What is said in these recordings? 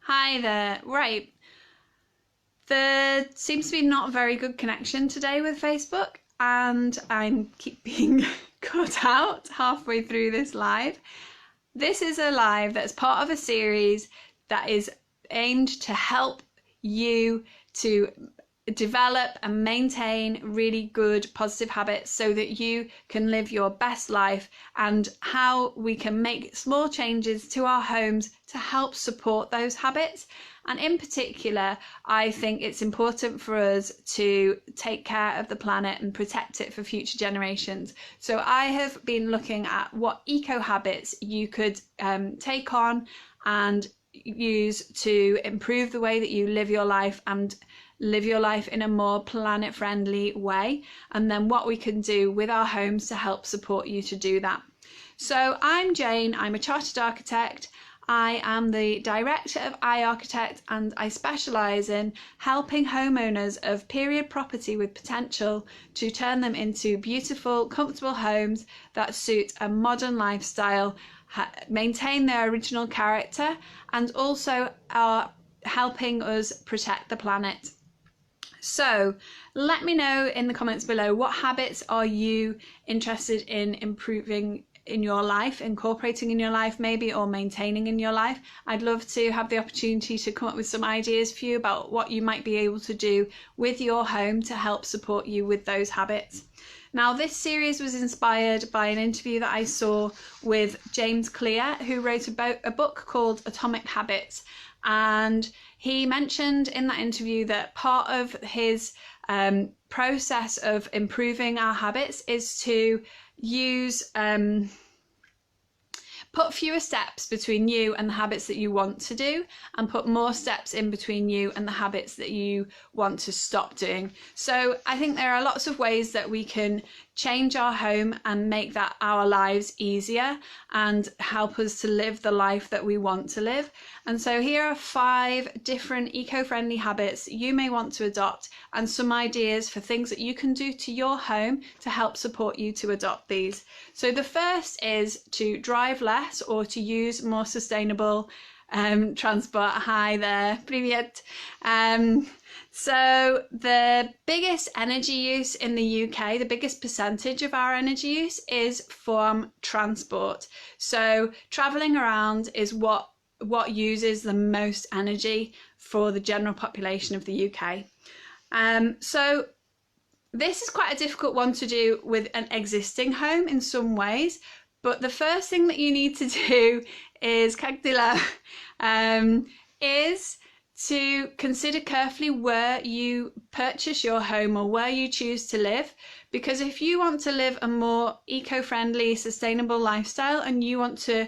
Hi there. Right. There seems to be not a very good connection today with Facebook, and I keep being cut out halfway through this live. This is a live that's part of a series that is aimed to help you to develop and maintain really good positive habits so that you can live your best life, and how we can make small changes to our homes to help support those habits. And in particular, I think it's important for us to take care of the planet and protect it for future generations. So I have been looking at what eco habits you could take on and use to improve the way that you live your life and live your life in a more planet-friendly way, and then what we can do with our homes to help support you to do that. So I'm Jane, I'm a chartered architect. I am the director of iArchitect, and I specialise in helping homeowners of period property with potential to turn them into beautiful, comfortable homes that suit a modern lifestyle, maintain their original character, and also are helping us protect the planet. So let me know in the comments below, what habits are you interested in improving in your life, incorporating in your life maybe, or maintaining in your life. I'd love to have the opportunity to come up with some ideas for you about what you might be able to do with your home to help support you with those habits. Now, this series was inspired by an interview that I saw with James Clear, who wrote about a book called Atomic Habits. And he mentioned in that interview that part of his process of improving our habits is to use put fewer steps between you and the habits that you want to do, and put more steps in between you and the habits that you want to stop doing. So I think there are lots of ways that we can change our home and make that our lives easier and help us to live the life that we want to live. And so here are 5 different eco-friendly habits you may want to adopt, and some ideas for things that you can do to your home to help support you to adopt these. So the first is to drive less, or to use more sustainable transport. Hi there, привет. So the biggest energy use in the UK, the biggest percentage of our energy use is from transport. So travelling around is what uses the most energy for the general population of the UK. So this is quite a difficult one to do with an existing home in some ways, but the first thing that you need to do is to consider carefully where you purchase your home or where you choose to live. Because if you want to live a more eco-friendly, sustainable lifestyle, and you want to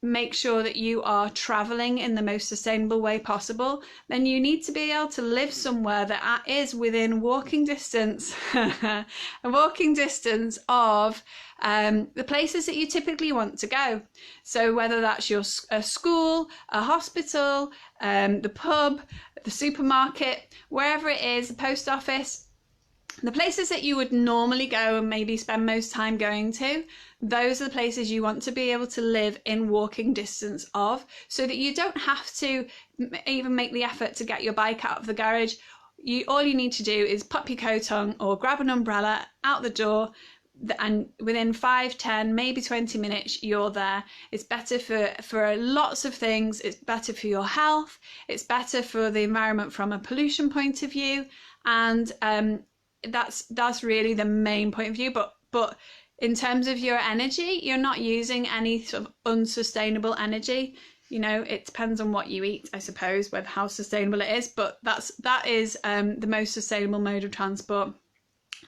make sure that you are travelling in the most sustainable way possible, then you need to be able to live somewhere that is within walking distance, a walking distance of the places that you typically want to go. So whether that's a school, a hospital, the pub, the supermarket, wherever it is, the post office, the places that you would normally go and maybe spend most time going to, those are the places you want to be able to live in walking distance of, so that you don't have to even make the effort to get your bike out of the garage. All you need to do is pop your coat on or grab an umbrella out the door, and within 5, 10, maybe 20 minutes you're there. It's better for lots of things. It's better for your health, it's better for the environment from a pollution point of view, and that's really the main point of view. But in terms of your energy, you're not using any sort of unsustainable energy. You know, it depends on what you eat, I suppose, whether how sustainable it is, but that is the most sustainable mode of transport.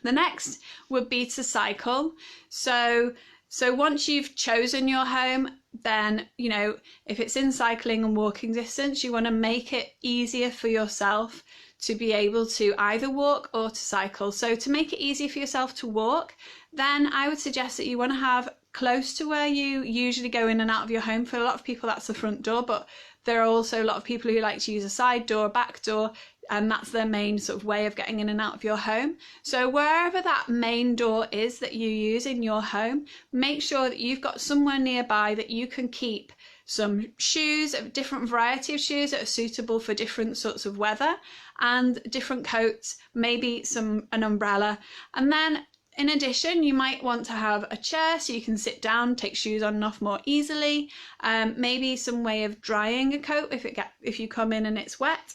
The next would be to cycle. So once you've chosen your home, then, you know, if it's in cycling and walking distance, you want to make it easier for yourself to be able to either walk or to cycle. So to make it easier for yourself to walk, then I would suggest that you want to have close to where you usually go in and out of your home. For a lot of people, that's the front door, but there are also a lot of people who like to use a side door, a back door. and that's their main sort of way of getting in and out of your home. So wherever that main door is that you use in your home, make sure that you've got somewhere nearby that you can keep some shoes, a different variety of shoes that are suitable for different sorts of weather, and different coats, maybe an umbrella. And then in addition, you might want to have a chair so you can sit down, take shoes on and off more easily. Maybe some way of drying a coat if you come in and it's wet.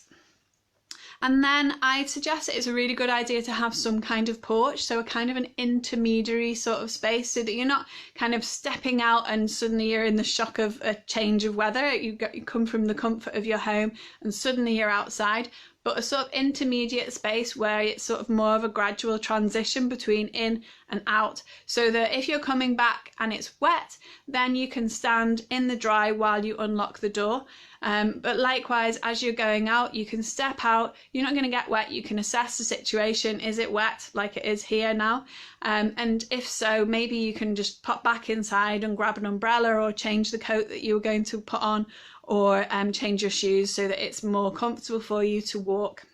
And then I'd suggest it's a really good idea to have some kind of porch, so a kind of an intermediary sort of space, so that you're not kind of stepping out and suddenly you're in the shock of a change of weather. You come from the comfort of your home and suddenly you're outside, but a sort of intermediate space where it's sort of more of a gradual transition between in and out, so that if you're coming back and it's wet, then you can stand in the dry while you unlock the door. But likewise, as you're going out, you can step out, you're not going to get wet, you can assess the situation. Is it wet like it is here now? And if so, maybe you can just pop back inside and grab an umbrella, or change the coat that you were going to put on, or change your shoes so that it's more comfortable for you to walk.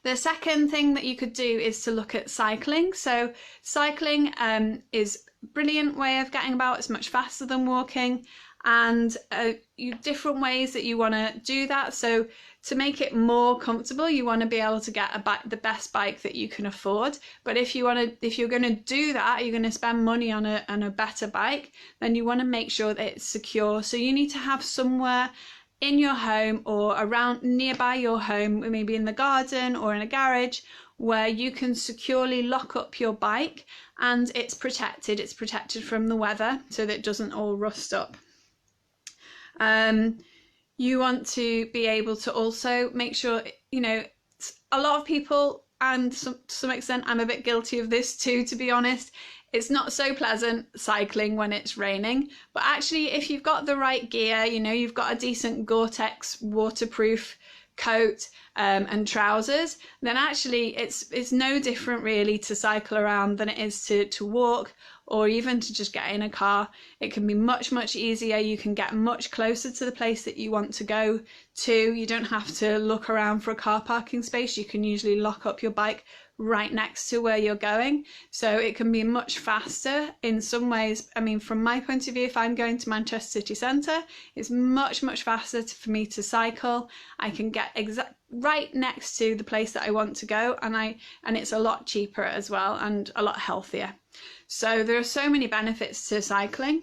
The second thing that you could do is to look at cycling. So cycling is a brilliant way of getting about. It's much faster than walking, and different ways that you want to do that. So to make it more comfortable, you want to be able to get the best bike that you can afford. But if you're going to do that, you're going to spend money on a better bike, then you want to make sure that it's secure. So you need to have somewhere in your home or around nearby your home, maybe in the garden or in a garage, where you can securely lock up your bike and it's protected. It's protected from the weather so that it doesn't all rust up. You want to be able to also make sure, a lot of people, and to some extent I'm a bit guilty of this too, to be honest, it's not so pleasant cycling when it's raining. But actually, if you've got the right gear, you've got a decent Gore-Tex waterproof coat and trousers, then actually it's no different really to cycle around than it is to walk, or even to just get in a car. It can be much, much easier. You can get much closer to the place that you want to go to. You don't have to look around for a car parking space. You can usually lock up your bike right next to where you're going. So it can be much faster in some ways. I mean, from my point of view, if I'm going to Manchester city centre, it's much, much faster for me to cycle. I can get right next to the place that I want to go, and it's a lot cheaper as well, and a lot healthier. So there are so many benefits to cycling,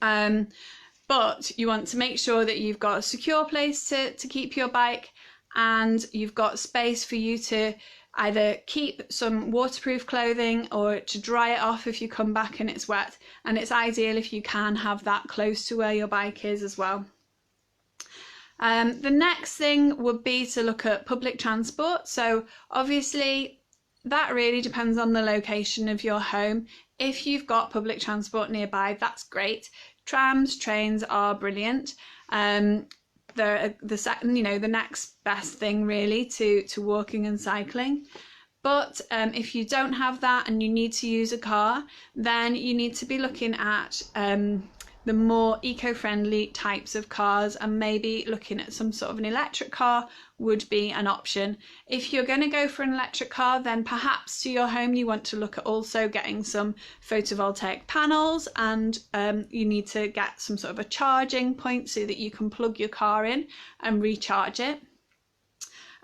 but you want to make sure that you've got a secure place to keep your bike, and you've got space for you to either keep some waterproof clothing or to dry it off if you come back and it's wet. And it's ideal if you can have that close to where your bike is as well. The next thing would be to look at public transport. So obviously that really depends on the location of your home. If you've got public transport nearby, that's great. Trams, trains are brilliant. They're the next best thing really to walking and cycling. But if you don't have that and you need to use a car, then you need to be looking at the more eco-friendly types of cars, and maybe looking at some sort of an electric car would be an option. If you're going to go for an electric car, then perhaps to your home you want to look at also getting some photovoltaic panels, and you need to get some sort of a charging point so that you can plug your car in and recharge it.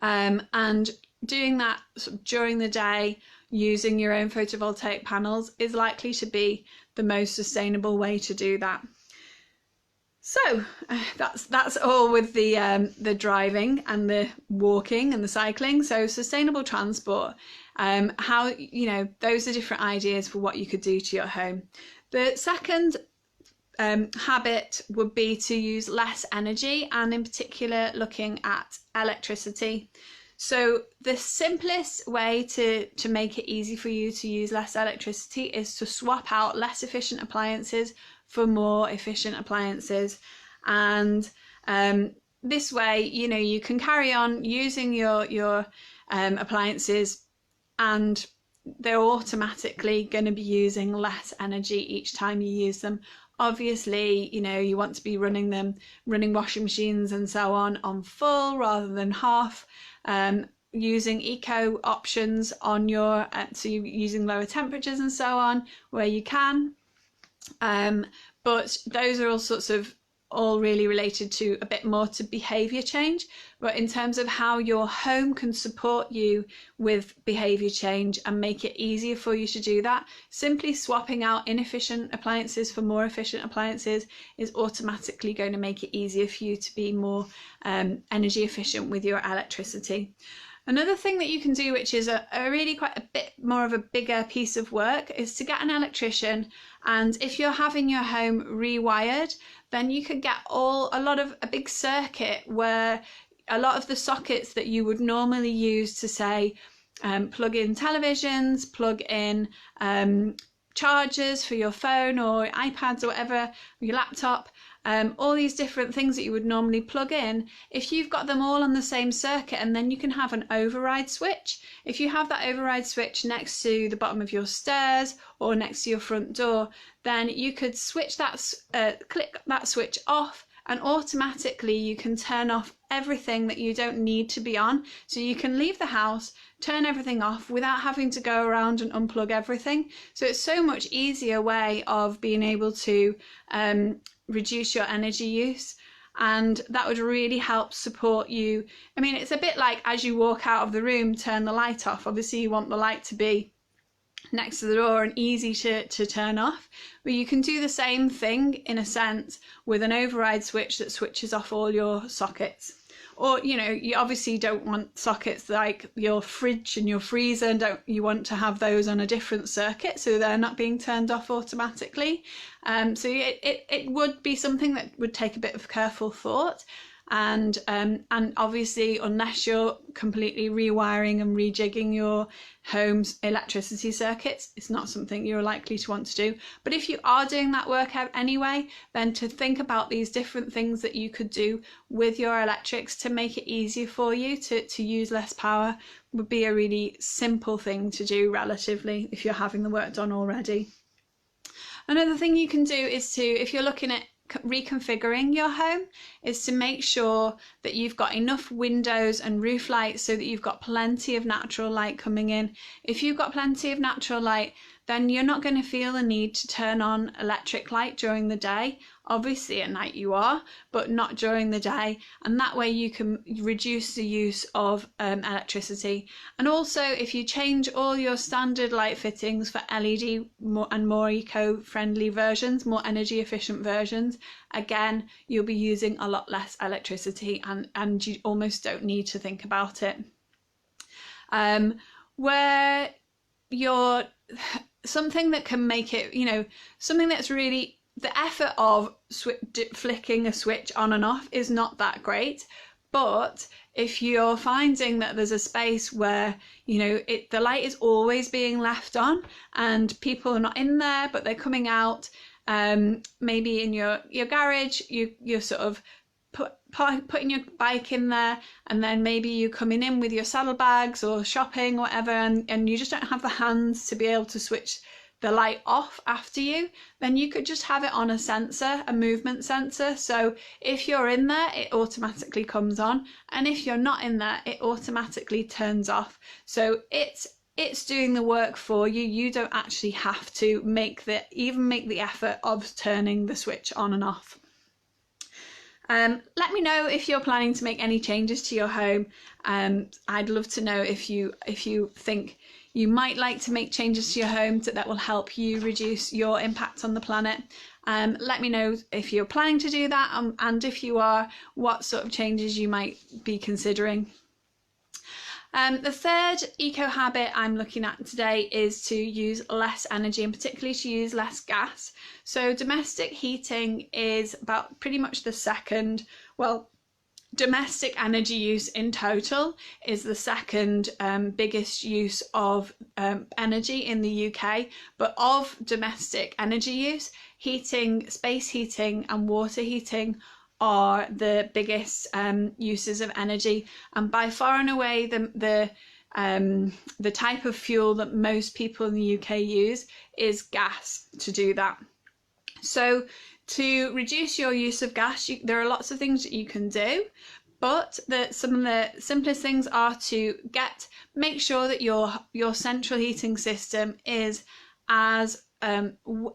And doing that sort of during the day using your own photovoltaic panels is likely to be the most sustainable way to do that. So that's all with the driving and the walking and the cycling. So sustainable transport, those are different ideas for what you could do to your home. The second habit would be to use less energy, and in particular looking at electricity. So the simplest way to make it easy for you to use less electricity is to swap out less efficient appliances for more efficient appliances. And this way, you can carry on using your appliances, and they're automatically going to be using less energy each time you use them Obviously, you know, you want to be running washing machines and so on full rather than half. Using eco options on your, so you're using lower temperatures and so on where you can. But those are all really related to a bit more to behaviour change. But in terms of how your home can support you with behaviour change and make it easier for you to do that, simply swapping out inefficient appliances for more efficient appliances is automatically going to make it easier for you to be more energy efficient with your electricity. Another thing that you can do, which is a really quite a bit more of a bigger piece of work, is to get an electrician, and if you're having your home rewired, then you could get a big circuit where a lot of the sockets that you would normally use to say plug in televisions, plug in chargers for your phone or iPads or whatever, your laptop, all these different things that you would normally plug in, if you've got them all on the same circuit, and then you can have an override switch. If you have that override switch next to the bottom of your stairs or next to your front door, then you could switch that, click that switch off, and automatically you can turn off everything that you don't need to be on. So you can leave the house, turn everything off without having to go around and unplug everything. So it's so much easier way of being able to reduce your energy use, and that would really help support you. I mean, it's a bit like as you walk out of the room, turn the light off. Obviously you want the light to be next to the door and easy to turn off, but you can do the same thing in a sense with an override switch that switches off all your sockets. Or, you know, you obviously don't want sockets like your fridge and your freezer, you want to have those on a different circuit so they're not being turned off automatically. So it would be something that would take a bit of careful thought. And obviously, unless you're completely rewiring and rejigging your home's electricity circuits, it's not something you're likely to want to do. But if you are doing that work out anyway, then to think about these different things that you could do with your electrics to make it easier for you to use less power would be a really simple thing to do relatively if you're having the work done already. Another thing you can do is to, if you're looking at reconfiguring your home, is to make sure that you've got enough windows and roof lights so that you've got plenty of natural light coming in. If you've got plenty of natural light, then you're not going to feel the need to turn on electric light during the day. Obviously at night you are, but not during the day, and that way you can reduce the use of electricity. And also, if you change all your standard light fittings for LED and more eco-friendly versions, more energy efficient versions, again you'll be using a lot less electricity, and you almost don't need to think about it. Where you're something that can make it, you know, something that's really, the effort of flicking a switch on and off is not that great. But if you're finding that there's a space where, you know, the light is always being left on and people are not in there but they're coming out, maybe in your garage, you're sort of putting your bike in there, and then maybe you're coming in with your saddlebags or shopping or whatever, and you just don't have the hands to be able to switch the light off after you, then you could just have it on a sensor, a movement sensor. So if you're in there, it automatically comes on, and if you're not in there, it automatically turns off. So it's doing the work for you. You don't actually have to make the effort of turning the switch on and off. Let me know if you're planning to make any changes to your home. I'd love to know if you think you might like to make changes to your home that will help you reduce your impact on the planet. Let me know if you're planning to do that, and if you are, what sort of changes you might be considering. The third eco habit I'm looking at today is to use less energy, and particularly to use less gas. So domestic heating is about pretty much the second, well, domestic energy use in total is the second biggest use of energy in the UK, but of domestic energy use, heating, space heating and water heating are the biggest uses of energy, and by far and away the type of fuel that most people in the UK use is gas to do that. So To reduce your use of gas, there are lots of things that you can do, but some of the simplest things are to make sure that your central heating system is as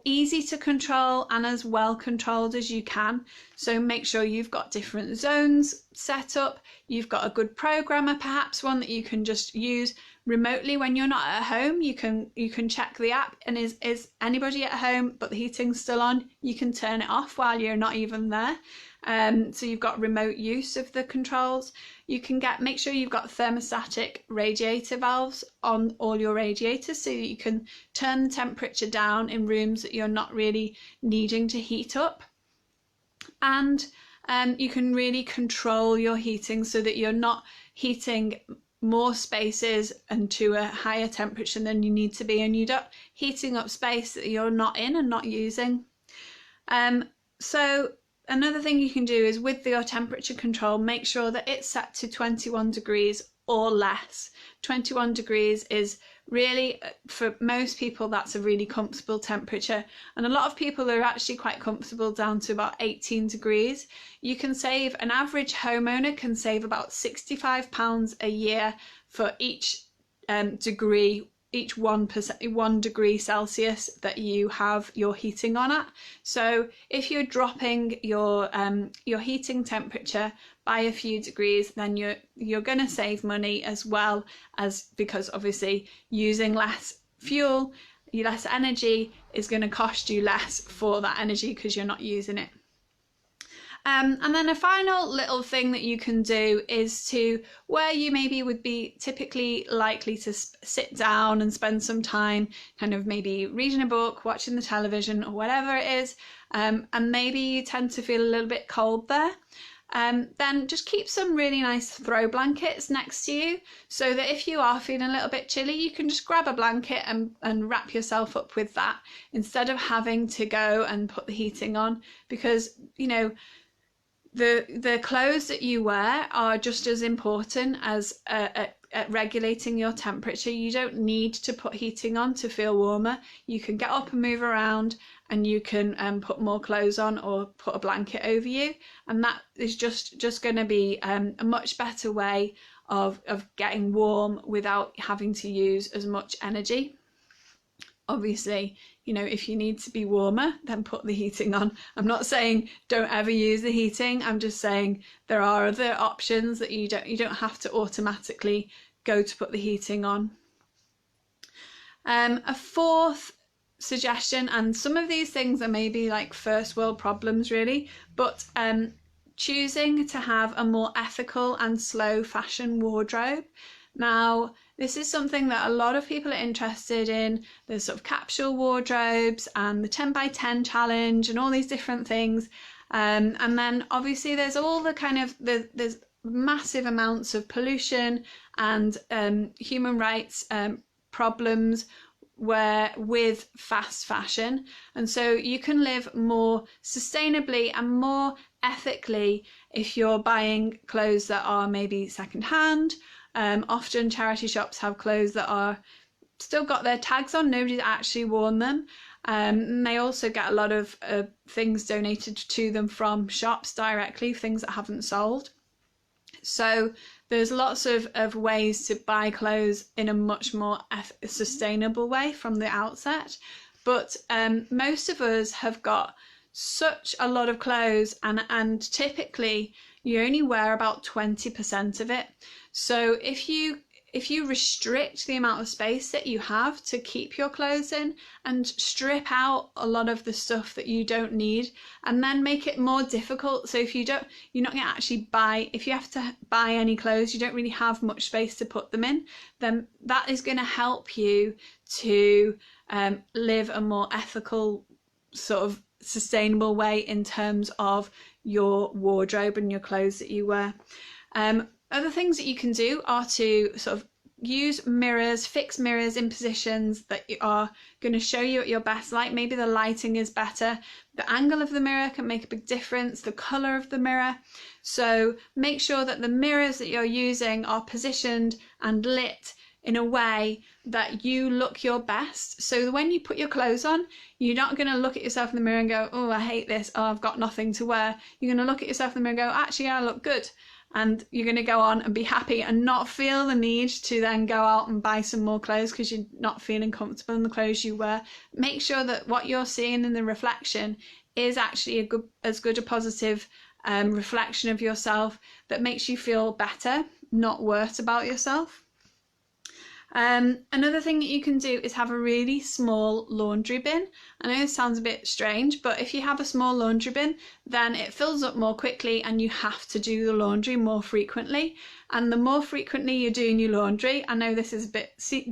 easy to control and as well controlled as you can. So make sure you've got different zones set up, you've got a good programmer, perhaps one that you can just use remotely when you're not at home. You can check the app, and is anybody at home but the heating's still on, you can turn it off while you're not even there. So you've got remote use of the controls. You can make sure you've got thermostatic radiator valves on all your radiators, so that you can turn the temperature down in rooms that you're not really needing to heat up. And you can really control your heating so that you're not heating more spaces and to a higher temperature than you need to be, and you're not heating up space that you're not in and not using. So another thing you can do is, with your temperature control, make sure that it's set to 21 degrees or less. 21 degrees is really, for most people, that's a really comfortable temperature, and a lot of people are actually quite comfortable down to about 18 degrees. You can save, an average homeowner can save about £65 a year for each degree, each 1 degree Celsius that you have your heating on at. So if you're dropping your heating temperature by a few degrees, then you're going to save money, as well as, because obviously using less fuel, less energy is going to cost you less for that energy because you're not using it. And then a final little thing that you can do is to, where you maybe would be typically likely to sit down and spend some time kind of maybe reading a book, watching the television or whatever it is, and maybe you tend to feel a little bit cold there, then just keep some really nice throw blankets next to you, so that if you are feeling a little bit chilly, you can just grab a blanket and wrap yourself up with that, instead of having to go and put the heating on, because, you know, the clothes that you wear are just as important as at regulating your temperature. You don't need to put heating on to feel warmer. You can get up and move around, and you can put more clothes on or put a blanket over you, and that is just going to be a much better way of getting warm without having to use as much energy. Obviously, you know, if you need to be warmer, then put the heating on. I'm not saying don't ever use the heating. I'm just saying there are other options that you don't have to automatically go to put the heating on. A fourth suggestion, and some of these things are maybe like first world problems really, but choosing to have a more ethical and slow fashion wardrobe. Now, this is something that a lot of people are interested in. There's sort of capsule wardrobes and the 10 by 10 challenge and all these different things. And then obviously there's all the kind of, there's massive amounts of pollution and human rights problems with fast fashion. And so you can live more sustainably and more ethically if you're buying clothes that are maybe secondhand. Often charity shops have clothes that are still got their tags on, nobody's actually worn them. And they also get a lot of things donated to them from shops directly, things that haven't sold. So there's lots of ways to buy clothes in a much more sustainable way from the outset. But most of us have got such a lot of clothes, and typically you only wear about 20% of it. So if you restrict the amount of space that you have to keep your clothes in, and strip out a lot of the stuff that you don't need, and then make it more difficult, so if you're not going to actually if you have to buy any clothes, you don't really have much space to put them in, then that is going to help you to live a more ethical, sort of sustainable way in terms of your wardrobe and your clothes that you wear. Other things that you can do are to sort of use mirrors, fix mirrors in positions that are going to show you at your best light. Maybe the lighting is better. The angle of the mirror can make a big difference, the colour of the mirror. So make sure that the mirrors that you're using are positioned and lit in a way that you look your best. So when you put your clothes on, you're not going to look at yourself in the mirror and go, oh, I hate this, oh, I've got nothing to wear. You're going to look at yourself in the mirror and go, actually, I look good. And you're going to go on and be happy and not feel the need to then go out and buy some more clothes because you're not feeling comfortable in the clothes you wear. Make sure that what you're seeing in the reflection is actually as good a positive reflection of yourself that makes you feel better, not worse about yourself. Another thing that you can do is have a really small laundry bin. I know this sounds a bit strange, but if you have a small laundry bin, then it fills up more quickly and you have to do the laundry more frequently. And the more frequently you're doing your laundry, I know this is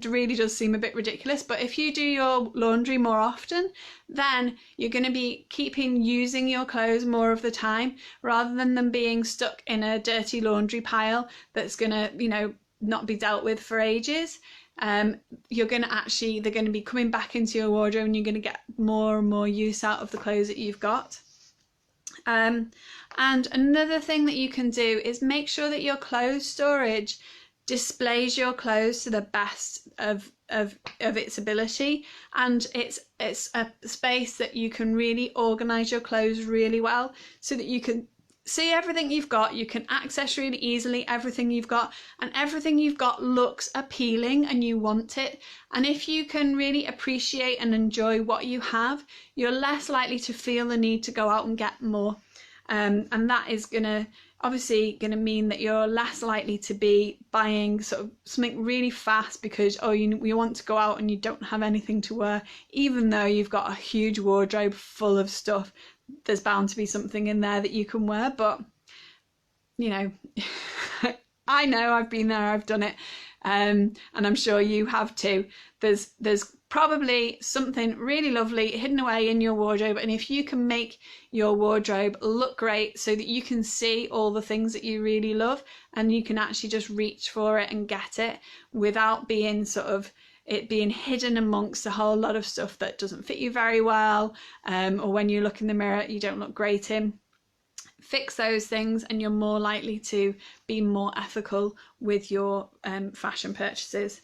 really does seem a bit ridiculous, but if you do your laundry more often, then you're going to be using your clothes more of the time, rather than them being stuck in a dirty laundry pile that's going to, not be dealt with for ages. They're going to be coming back into your wardrobe and you're going to get more and more use out of the clothes that you've got. And another thing that you can do is make sure that your clothes storage displays your clothes to the best of its ability, and it's a space that you can really organize your clothes really well, so that you can see everything you've got, you can access really easily everything you've got, and everything you've got looks appealing and you want it. And if you can really appreciate and enjoy what you have, you're less likely to feel the need to go out and get more. And that is obviously going to mean that you're less likely to be buying sort of something really fast because you want to go out and you don't have anything to wear, even though you've got a huge wardrobe full of stuff. There's bound to be something in there that you can wear, but I know, I've been there, I've done it, and I'm sure you have too. There's probably something really lovely hidden away in your wardrobe, and if you can make your wardrobe look great so that you can see all the things that you really love and you can actually just reach for it and get it without being it being hidden amongst a whole lot of stuff that doesn't fit you very well, or when you look in the mirror you don't look great in. Fix those things and you're more likely to be more ethical with your fashion purchases.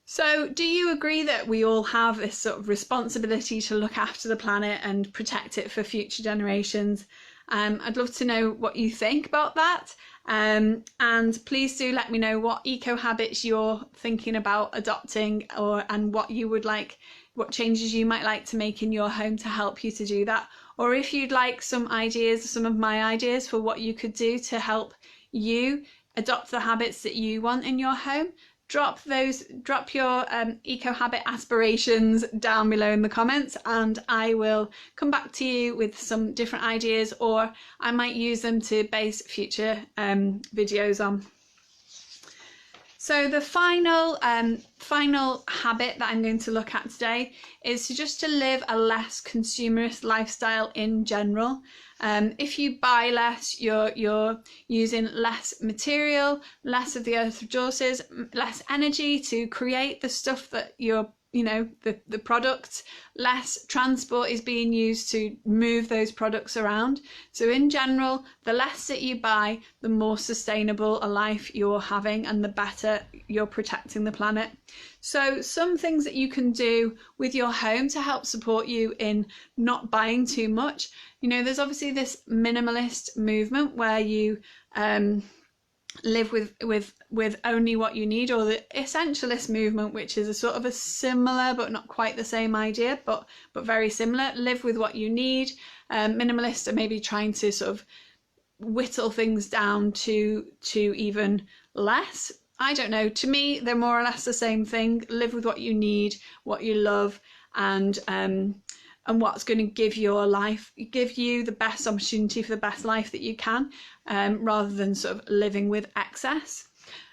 So do you agree that we all have this sort of responsibility to look after the planet and protect it for future generations? I'd love to know what you think about that. And please do let me know what eco habits you're thinking about adopting, and what changes you might like to make in your home to help you to do that. Or if you'd like some of my ideas for what you could do to help you adopt the habits that you want in your home, drop your eco habit aspirations down below in the comments, and I will come back to you with some different ideas, or I might use them to base future videos on. So the final habit that I'm going to look at today is to live a less consumerist lifestyle in general. If you buy less, you're using less material, less of the earth's resources, less energy to create the stuff that the products, less transport is being used to move those products around. So in general, the less that you buy, the more sustainable a life you're having and the better you're protecting the planet. So some things that you can do with your home to help support you in not buying too much. There's obviously this minimalist movement where you live with only what you need, or the essentialist movement, which is a sort of a similar but not quite the same idea, but very similar. Live with what you need. Minimalists are maybe trying to sort of whittle things down to even less. I don't know, to me they're more or less the same thing. Live with what you need, what you love, and what's going to give you the best opportunity for the best life that you can, rather than sort of living with excess.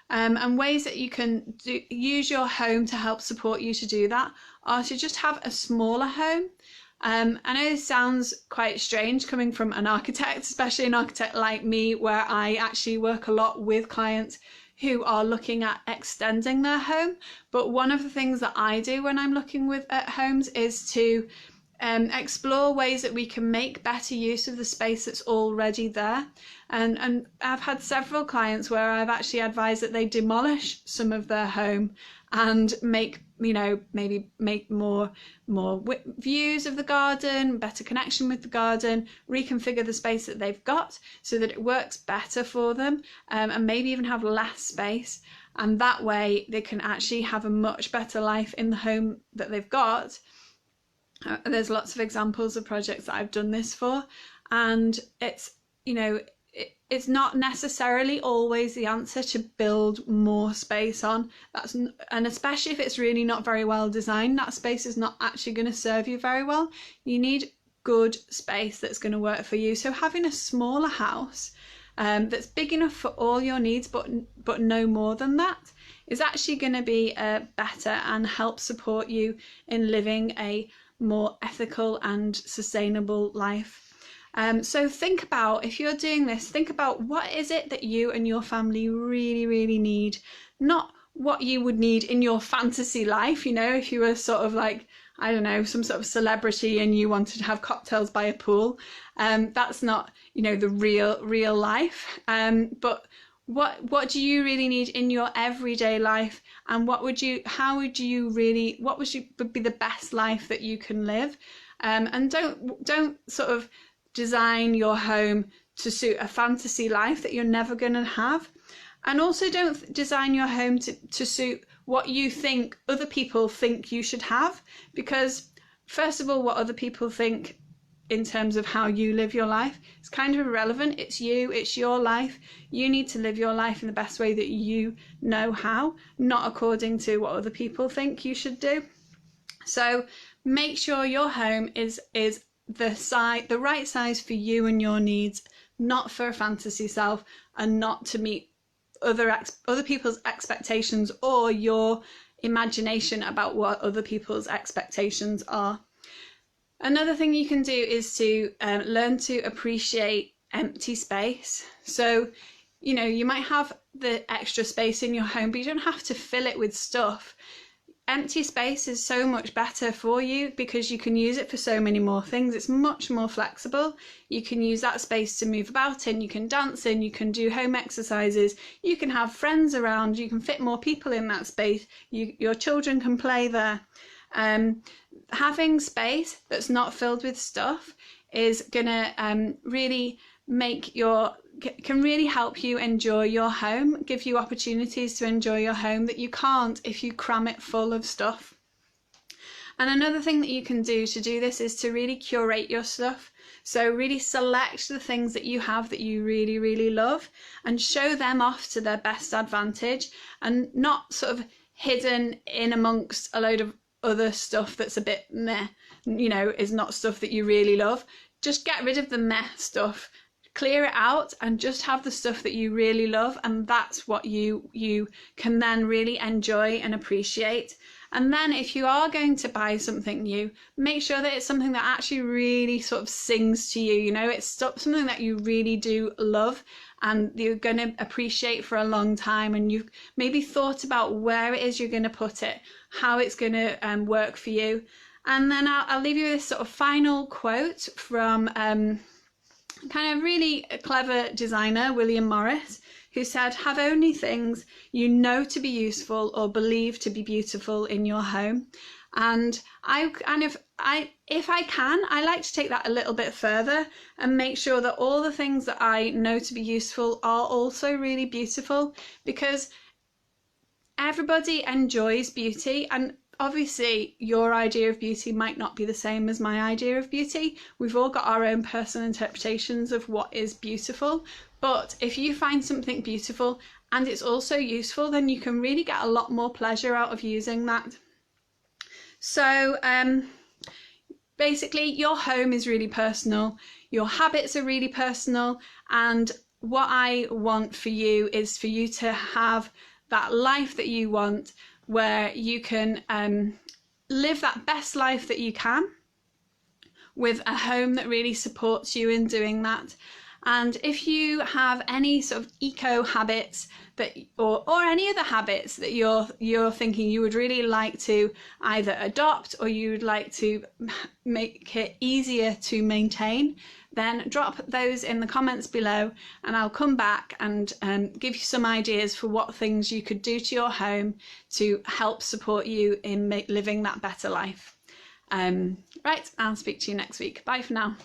And ways that you can use your home to help support you to do that are to just have a smaller home. I know this sounds quite strange coming from an architect, especially an architect like me, where I actually work a lot with clients who are looking at extending their home. But one of the things that I do when I'm looking at homes is to explore ways that we can make better use of the space that's already there. And I've had several clients where I've actually advised that they demolish some of their home and make, maybe make more views of the garden, better connection with the garden, reconfigure the space that they've got so that it works better for them, and maybe even have less space. And that way they can actually have a much better life in the home that they've got. There's lots of examples of projects that I've done this for, and it's, it's not necessarily always the answer to build more space on. And especially if it's really not very well designed, that space is not actually going to serve you very well. You need good space that's going to work for you. So having a smaller house that's big enough for all your needs, but no more than that, is actually going to be better and help support you in living a more ethical and sustainable life. So think about, if you're doing this, think about what is it that you and your family really, really need, not what you would need in your fantasy life. If you were sort of like, I don't know, some sort of celebrity and you wanted to have cocktails by a pool, that's not, the real life. But what do you really need in your everyday life, and what would be the best life that you can live? And don't sort of design your home to suit a fantasy life that you're never going to have. And also don't design your home to suit what you think other people think you should have, because first of all, what other people think in terms of how you live your life, it's kind of irrelevant. It's you, it's your life. You need to live your life in the best way that you know how, not according to what other people think you should do. So make sure your home is the right size for you and your needs, not for a fantasy self, and not to meet other people's expectations or your imagination about what other people's expectations are. Another thing you can do is to learn to appreciate empty space. So, you might have the extra space in your home, but you don't have to fill it with stuff. Empty space is so much better for you because you can use it for so many more things. It's much more flexible. You can use that space to move about in, you can dance in, you can do home exercises, you can have friends around, you can fit more people in that space, your children can play there. Having space that's not filled with stuff is gonna really can really help you enjoy your home, give you opportunities to enjoy your home that you can't if you cram it full of stuff. And another thing that you can do to do this is to really curate your stuff. So really select the things that you have that you really, really love and show them off to their best advantage, and not sort of hidden in amongst a load of other stuff that's a bit meh, is not stuff that you really love. Just get rid of the meh stuff, clear it out, and just have the stuff that you really love, and that's what you can then really enjoy and appreciate. And then if you are going to buy something new, make sure that it's something that actually really sort of sings to you, it's something that you really do love and you're going to appreciate for a long time, and you've maybe thought about where it is you're going to put it, how it's going to work for you. And then I'll leave you with this sort of final quote from kind of really clever designer William Morris, who said, "Have only things you know to be useful or believe to be beautiful in your home." And if I can, I like to take that a little bit further and make sure that all the things that I know to be useful are also really beautiful, because everybody enjoys beauty, and obviously your idea of beauty might not be the same as my idea of beauty. We've all got our own personal interpretations of what is beautiful, but if you find something beautiful and it's also useful, then you can really get a lot more pleasure out of using that. So basically your home is really personal, your habits are really personal, and what I want for you is for you to have that life that you want, where you can live that best life that you can with a home that really supports you in doing that. And if you have any sort of eco habits that, or any other habits that you're thinking you would really like to either adopt or you would like to make it easier to maintain, then drop those in the comments below and I'll come back and give you some ideas for what things you could do to your home to help support you in living that better life. Right, I'll speak to you next week. Bye for now.